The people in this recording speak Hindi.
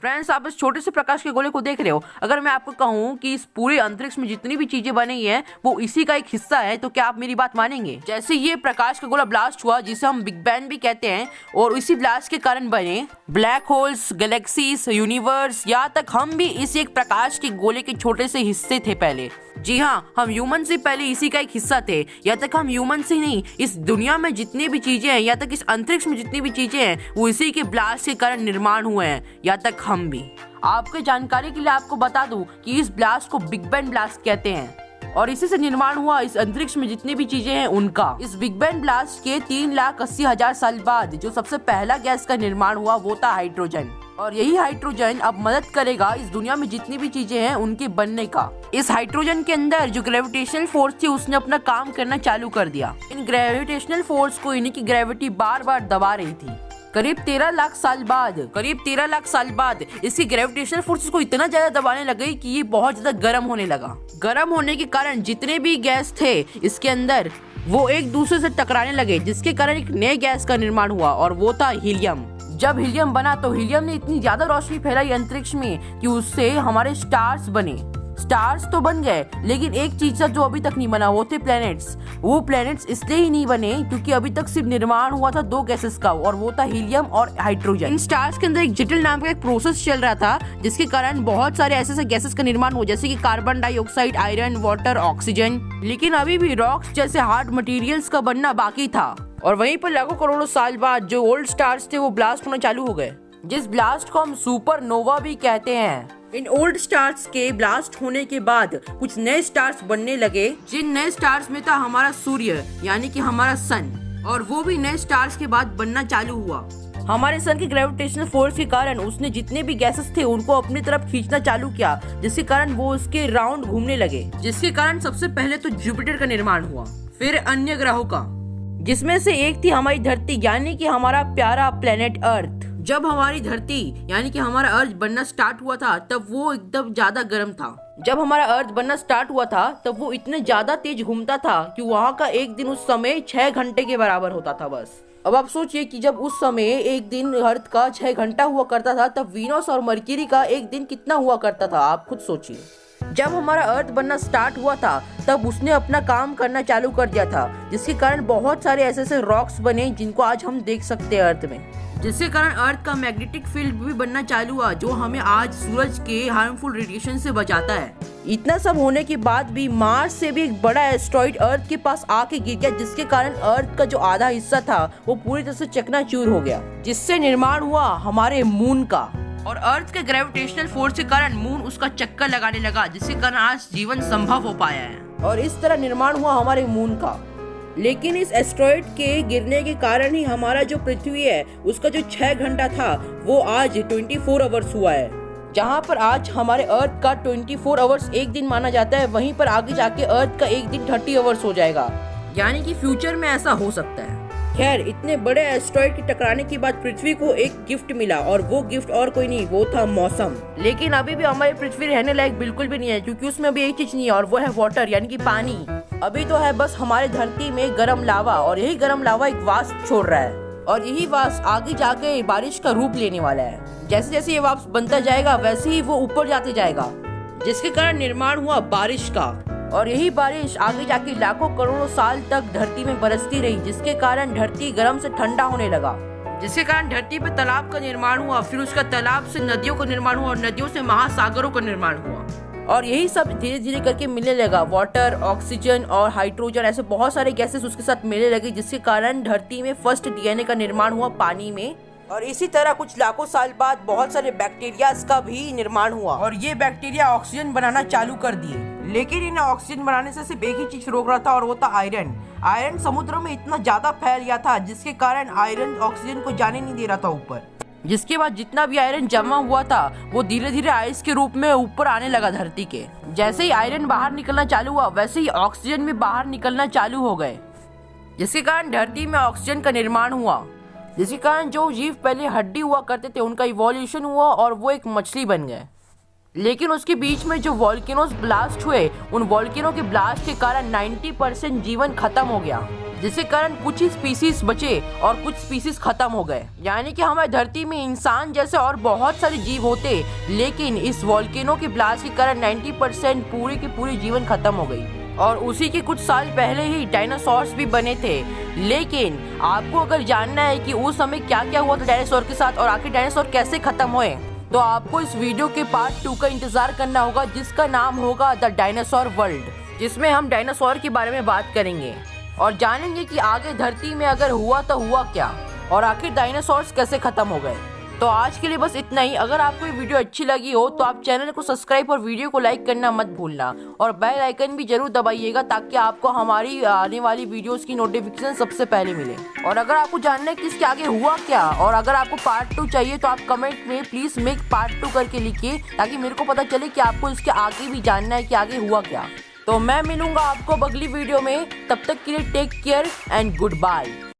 फ्रेंड्स, आप इस छोटे से प्रकाश के गोले को देख रहे हो। अगर मैं आपको कहूँ कि इस पूरे अंतरिक्ष में जितनी भी चीजें बनी है वो इसी का एक हिस्सा है, तो क्या आप मेरी बात मानेंगे? जैसे ये प्रकाश का गोला ब्लास्ट हुआ, जिसे हम बिग बैंग भी कहते हैं, और इसी ब्लास्ट के कारण बने ब्लैक होल्स, गैलेक्सीज, यूनिवर्स, यहाँ तक हम भी इसी एक प्रकाश के गोले के छोटे से हिस्से थे पहले। जी हाँ, हम ह्यूमन से पहले इसी का एक हिस्सा थे। यहाँ तक हम ह्यूमन से नहीं, इस दुनिया में जितनी भी चीजें हैं, यहाँ तक इस अंतरिक्ष में जितनी भी चीजें हैं, वो इसी के ब्लास्ट के कारण निर्माण हुए हैं। यहाँ तक हम भी। आपके जानकारी के लिए आपको बता दूं कि इस ब्लास्ट को बिग बैंग ब्लास्ट कहते हैं, और इसी से निर्माण हुआ इस अंतरिक्ष में जितनी भी चीजें हैं उनका। इस बिग बैंग ब्लास्ट के 3,80,000 साल बाद जो सबसे पहला गैस का निर्माण हुआ वो था हाइड्रोजन, और यही हाइड्रोजन अब मदद करेगा इस दुनिया में जितनी भी चीजें हैं उनके बनने का। इस हाइड्रोजन के अंदर जो ग्रेविटेशनल फोर्स थी उसने अपना काम करना चालू कर दिया। इन ग्रेविटेशनल फोर्स को इन्हीं की ग्रेविटी बार बार दबा रही थी। करीब 13 लाख साल बाद इसकी ग्रेविटेशनल फोर्सेस को इतना ज्यादा दबाने लगी कि ये बहुत ज्यादा गर्म होने लगा। गर्म होने के कारण जितने भी गैस थे इसके अंदर वो एक दूसरे से टकराने लगे, जिसके कारण एक नए गैस का निर्माण हुआ, और वो था हीलियम। जब हीलियम बना तो हीलियम ने इतनी ज्यादा रोशनी फैलाई अंतरिक्ष में कि उससे हमारे स्टार्स बने। स्टार्स तो बन गए, लेकिन एक चीज जो अभी तक नहीं बना वो थे प्लैनेट्स। वो प्लैनेट्स इसलिए ही नहीं बने क्योंकि अभी तक सिर्फ निर्माण हुआ था 2 गैसेस का, और वो था हीलियम और हाइड्रोजन। इन स्टार्स के अंदर एक जटिल नाम का एक प्रोसेस चल रहा था, जिसके कारण बहुत सारे ऐसे गैसेस का निर्माण हुआ, जैसे कि carbon dioxide, iron, water, oxygen. लेकिन अभी भी रॉक्स जैसे हार्ड मटेरियल्स का बनना बाकी था। और वहीं पर लाखों करोड़ों साल बाद जो ओल्ड स्टार्स थे वो ब्लास्ट होना चालू हो गए, जिस ब्लास्ट को हम सुपरनोवा भी कहते हैं। इन ओल्ड स्टार्स के ब्लास्ट होने के बाद कुछ नए स्टार्स बनने लगे, जिन नए स्टार्स में था हमारा सूर्य, यानी कि हमारा सन, और वो भी नए स्टार्स के बाद बनना चालू हुआ। हमारे सन के ग्रेविटेशनल फोर्स के कारण उसने जितने भी गैसेस थे उनको अपनी तरफ खींचना चालू किया, जिसके कारण वो उसके राउंड घूमने लगे, जिसके कारण सबसे पहले तो जुपिटर का निर्माण हुआ, फिर अन्य ग्रहों का, जिसमें से एक थी हमारी धरती, यानी कि हमारा प्यारा प्लेनेट अर्थ। जब हमारी धरती यानी कि हमारा अर्थ बनना स्टार्ट हुआ था तब वो एकदम ज्यादा गर्म था। जब हमारा अर्थ बनना स्टार्ट हुआ था तब वो इतने ज्यादा तेज घूमता था कि वहाँ का एक दिन उस समय 6 घंटे के बराबर होता था बस। अब आप सोचिए कि जब उस समय एक दिन अर्थ का 6 घंटा हुआ करता था, तब वीनस और मरकरी का एक दिन कितना हुआ करता था, आप खुद सोचिए। जब हमारा अर्थ बनना स्टार्ट हुआ था तब उसने अपना काम करना चालू कर दिया था, जिसके कारण बहुत सारे ऐसे रॉक्स बने जिनको आज हम देख सकते हैं अर्थ में, जिसके कारण अर्थ का मैग्नेटिक फील्ड भी बनना चालू हुआ, जो हमें आज सूरज के हार्मफुल रेडिएशन से बचाता है। इतना सब होने के बाद भी मार्स से भी एक बड़ा एस्टेरॉइड अर्थ के पास आके गिर गया, जिसके कारण अर्थ का जो आधा हिस्सा था वो पूरी तरह से चकनाचूर हो गया, जिससे निर्माण हुआ हमारे मून का। और अर्थ के ग्रेविटेशनल फोर्स के कारण मून उसका चक्कर लगाने लगा, जिसके कारण आज जीवन संभव हो पाया है, और इस तरह निर्माण हुआ हमारे मून का। लेकिन इस एस्टेरॉइड के गिरने के कारण ही हमारा जो पृथ्वी है उसका जो 6 घंटा था वो आज 24 आवर्स हुआ है। जहाँ पर आज हमारे अर्थ का 24 आवर्स एक दिन माना जाता है, वहीं पर आगे जाके अर्थ का एक दिन 30 आवर्स हो जाएगा, यानी कि फ्यूचर में ऐसा हो सकता है। खैर, इतने बड़े एस्टेरॉइड के टकराने के बाद पृथ्वी को एक गिफ्ट मिला, और वो गिफ्ट और कोई नहीं, वो था मौसम। लेकिन अभी भी हमारी पृथ्वी रहने लायक बिल्कुल भी नहीं है, क्योंकि उसमें अभी एक चीज नहीं है, और वो है वाटर, यानी कि पानी। अभी तो है बस हमारे धरती में गर्म लावा, और यही गर्म लावा एक वाष्प छोड़ रहा है, और यही वाष्प आगे जाके बारिश का रूप लेने वाला है। जैसे जैसे ये वाष्प बनता जाएगा वैसे ही वो ऊपर जाते जाएगा, जिसके कारण निर्माण हुआ बारिश का, और यही बारिश आगे जाके लाखों करोड़ों साल तक धरती में बरसती रही, जिसके कारण धरती गर्म से ठंडा होने लगा, जिसके कारण धरती पे तालाब का निर्माण हुआ, फिर उसका तालाब से नदियों का निर्माण हुआ, और नदियों से महासागरों का निर्माण हुआ, और यही सब धीरे धीरे करके मिलने लगा। वाटर, ऑक्सीजन और हाइड्रोजन, ऐसे बहुत सारे गैसेस उसके साथ मिलने लगे, जिसके कारण धरती में फर्स्ट डीएनए का निर्माण हुआ पानी में, और इसी तरह कुछ लाखों साल बाद बहुत सारे बैक्टीरियाज का भी निर्माण हुआ, और ये बैक्टीरिया ऑक्सीजन बनाना चालू कर दिए। लेकिन इन ऑक्सीजन बनाने से सिर्फ एक ही चीज रोक रहा था, और वो था आयरन। आयरन समुद्र में इतना ज्यादा फैल गया था, जिसके कारण आयरन ऑक्सीजन को जाने नहीं दे रहा था ऊपर, जिसके बाद जितना भी आयरन जमा हुआ था वो धीरे धीरे आइस के रूप में ऊपर आने लगा धरती के। जैसे ही आयरन बाहर निकलना चालू हुआ वैसे ही ऑक्सीजन भी बाहर निकलना चालू हो गए, जिसके कारण धरती में ऑक्सीजन का निर्माण हुआ, जिसके कारण जो जीव पहले हड्डी हुआ करते थे उनका इवोल्यूशन हुआ, और वो एक मछली बन गए। लेकिन उसके बीच में जो वॉल्केनोस ब्लास्ट हुए, उन वॉल्केनो के ब्लास्ट के कारण 90% जीवन खत्म हो गया, जिसके कारण कुछ ही स्पीसीज बचे और कुछ स्पीसीज खत्म हो गए। यानी कि हमारी धरती में इंसान जैसे और बहुत सारे जीव होते, लेकिन इस वोल्केनो के ब्लास्ट के कारण 90% पूरी की पूरी जीवन खत्म हो गई। और उसी के कुछ साल पहले ही डायनासोर्स भी बने थे। लेकिन आपको अगर जानना है कि उस समय क्या क्या हुआ था डायनासोर के साथ और आखिर डायनासोर कैसे खत्म हुए, तो आपको इस वीडियो के पार्ट 2 का इंतजार करना होगा, जिसका नाम होगा द डायनासोर वर्ल्ड, जिसमें हम डायनासोर के बारे में बात करेंगे और जानेंगे कि आगे धरती में अगर हुआ तो हुआ क्या और आखिर डायनासोर्स कैसे खत्म हो गए। तो आज के लिए बस इतना ही। अगर आपको ये वीडियो अच्छी लगी हो तो आप चैनल को सब्सक्राइब और वीडियो को लाइक करना मत भूलना और बेल आइकन भी जरूर दबाइएगा, ताकि आपको हमारी आने वाली वीडियोस की नोटिफिकेशन सबसे पहले मिले। और अगर आपको जानना है कि इसके आगे हुआ क्या और अगर आपको पार्ट 2 चाहिए तो आप कमेंट में प्लीज मेक पार्ट 2 करके लिखिए, ताकि मेरे को पता चले कि आपको इसके आगे भी जानना है कि आगे हुआ क्या। तो मैं मिलूंगा आपको अगली वीडियो में, तब तक के लिए take care and good bye.